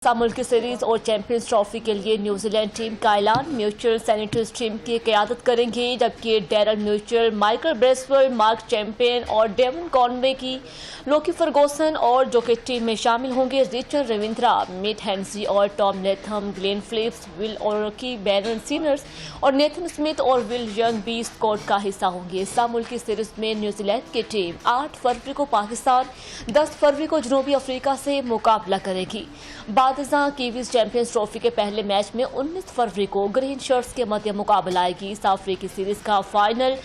मुल्की सीरीज और champions trophy के लिए न्यूजीलैंड टीम का ऐलान। म्यूचुअल सैनिटर्स टीम की क़यादत करेंगे, जबकि Daryl mutual, Michael Bracewell, mark champion और डेवन कॉनवे की लोकी फर्गूसन और जो कि टीम में शामिल होंगे रिचर्ड रविंद्रा, मिट हेंसी और Tom Latham, Glenn Phillips, Will O'Rourke, Ben Sears और नेथन स्मिथ और विल यंग भी स्क्वाड का हिस्सा होंगे। मुल्की सीरीज में न्यूजीलैंड की टीम 8 फरवरी को पाकिस्तान, 10 फरवरी को जनूबी अफ्रीका से मुकाबला करेगी। कीवीज चैंपियंस ट्रॉफी के पहले मैच में 19 फरवरी को ग्रीन शर्ट्स के मध्य मुकाबला आएगी। अफ्रीकी सीरीज का फाइनल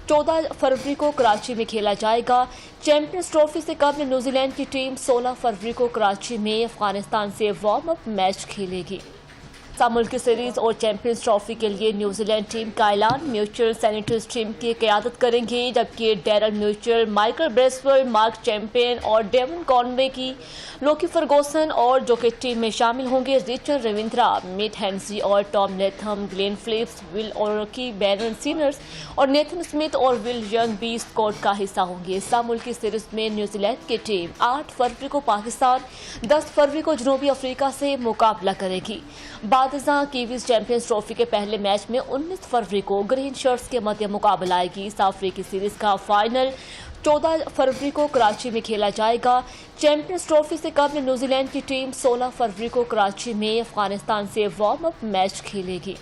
14 फरवरी को कराची में खेला जाएगा। चैंपियंस ट्रॉफी से कबल न्यूजीलैंड की टीम 16 फरवरी को कराची में अफगानिस्तान से वार्म अप मैच खेलेगी। मुल्की सीरीज और चैंपियंस ट्रॉफी के लिए न्यूजीलैंड टीम का ऐलान। म्यूचुअल सैनिटर्स टीम की क़यादत करेंगे, जबकि Daryl mutual, Michael Bracewell, mark champion और डेवन कॉनवे की लोकी फर्गूसन और जो कि टीम में शामिल होंगे रिचर्ड रविंद्रा, मिट हेंसी और Tom Latham, Glenn Phillips, Will O'Rourke, Ben Sears और नेथन स्मिथ और विल यंग भी स्क्वाड का हिस्सा होंगे। मुल्की सीरीज में न्यूजीलैंड की टीम 8 फरवरी को पाकिस्तान, 10 फरवरी को जनूबी अफ्रीका से मुकाबला करेगी। कीवीज चैंपियंस ट्रॉफी के पहले मैच में 19 फरवरी को ग्रीन शर्ट्स के मध्य मुकाबला आएगी। अफ्रीकी सीरीज का फाइनल 14 फरवरी को कराची में खेला जाएगा। चैंपियंस ट्रॉफी से कबल न्यूजीलैंड की टीम 16 फरवरी को कराची में अफगानिस्तान से वार्म अप मैच खेलेगी।